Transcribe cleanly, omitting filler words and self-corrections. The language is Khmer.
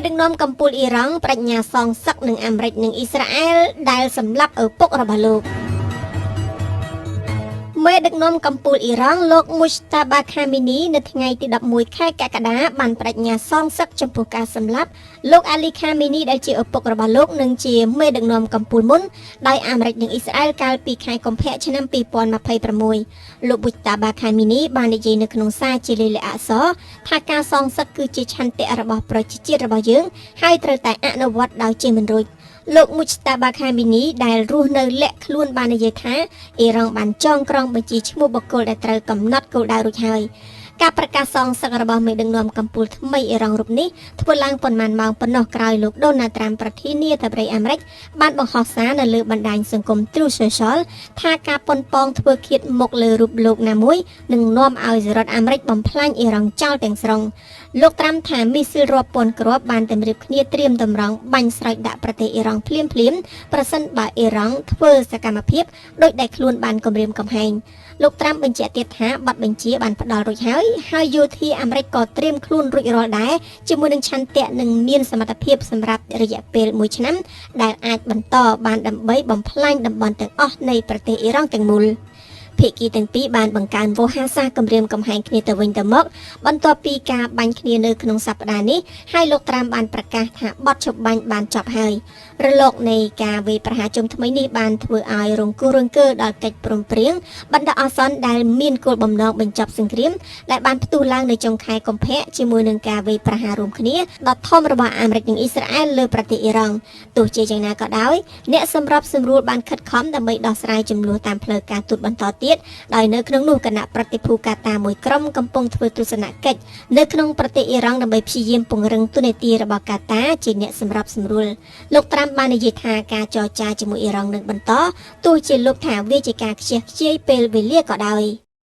ដឹកនាំកម្ពុជាអ៊ីរ៉ង់ប្រាជ្ញាសងសឹកនឹងអាមេរិកនិងអ៊ីស្រាអែលដែលសម្លាប់ឪពុករបស់លោកមេដឹកនាំកម្ពុជាអ៊ីរ៉ង់លោកមូស្តាបាខាមីនីនៅថ្ងៃទី11ខែកក្កដាបានប្រាជ្ញាសងសឹកចំពោះការសម្លាប់លោកអាលីខាមីនីដែលជាឪពុករបស់លោកនិងជាមេដឹកនាំកម្ពុជាមុនដោយអាមេរិកនិងអ៊ីស្រាអែលកាលពីខែកុម្ភៈឆ្នាំ2026លោកមូស្តាបាខាមីនីបាននិយាយនៅក្នុងសារជាលេខអក្សរថាការសងសឹកគឺជាឆន្ទៈរបស់ប្រជាជាតិរបស់យើងហើយត្រូវតែអនុវត្តដោយជាមិនរួចលោកមូស្តាបាខាមីនីដែលរស់នៅលាក់ខ្លួនបាននិយាយថាអ៊ីរ៉ង់បានចងក្រងបញ្ជីឈ្មោះបុគ្គលដែលត្រូវកំណត់គោលដៅរួចហើយការប្រកាសសងសឹករបស់មេដឹកនាំកម្ពុជាថ្មីអ៊ីរ៉ង់រូបនេះធ្វើឡើងប៉ុន្មានម៉ោងប៉ុណ្ណោះក្រោយលោកដូណាល់ត្រាំប្រធានាធិបតីអាមេរិកបានបង្ហោះសារនៅលើបណ្ដាញសង្គម Truth Social ថាការប៉ុនប៉ងធ្វើឃាតមុខលើរូបលោកណាមួយនឹងនាំឲ្យសហរដ្ឋអាមេរិកបំផ្លាញអ៊ីរ៉ង់ចោលទាំងស្រុងលោកត្រាំថាមីស៊ីលរាប់ពាន់គ្រាប់បានតម្រៀបគ្នាត្រៀមតម្រង់បាញ់ស្រោចដាក់ប្រទេសអ៊ីរ៉ង់ភ្លាមប្រសិនបើអ៊ីរ៉ង់ធ្វើសកម្មភាពដោយដែលខ្លួនបានគំរាមកំហែងលោកត្រាំបញ្ជាក់ទៀតថាប័ណ្ណបញ្ជាបានផ្ដល់រួចហើយយោធាអាមេរិកក៏ត្រៀមខ្លួនរួចរាល់ដែរជាមួយនឹងឆន្ទៈនិងមានសមត្ថភាពសម្រាប់រយៈពេល1ឆ្នាំដែលអាចបន្តបានដើម្បីបំផ្លាញតំបន់ទាំងអស់នៃប្រទេសអ៊ីរ៉ង់ទាំងមូលភាគីទាំងពីរបានបង្កើនវោហារសាស្ត្រគម្រាមកំហែងគ្នាទៅវិញទៅមកបន្ទាប់ពីការបាញ់គ្នានៅក្នុងសប្តាហ៍នេះហើយលោកត្រាំបានប្រកាសថាបទឈប់បាញ់បានចប់ហើយរលកនៃការវាយប្រហារជុំថ្មីនេះបានធ្វើឲ្យរង្គោះរង្គើដល់កិច្ចព្រមព្រៀងបណ្ដោះអាសន្នដែលមានគោលបំណងបញ្ចប់សង្គ្រាមដែលបានផ្ទុះឡើងនៅចុងខែកុម្ភៈជាមួយនឹងការវាយប្រហាររួមគ្នាដ៏ធំរបស់អាមេរិកនិងអ៊ីស្រាអែលលើប្រទេសអ៊ីរ៉ង់ទោះជាយ៉ាងណាក៏ដោយអ្នកសម្របសម្រួលបានខិតខំដើម្បីដោះស្រាយចំនួនតាមផ្លូវការទូតបន្តទៀតដោយនៅក្នុងនោះគណៈប្រតិភូកាតាមួយក្រុមកំពុងធ្វើទស្សនកិច្ចនៅក្នុងប្រទេសអ៊ីរ៉ង់ដើម្បីព្យាយាមពង្រឹងទូនាទីរបស់កាតាជាអ្នកសម្របសម្រួលលោកត្រាំបាននិយាយថាការចរចាជាមួយអ៊ីរ៉ង់នឹងបន្តទោះជាលោកថាវាជាការខ្ជះខ្ជាយពេលវេលាក៏ដោយ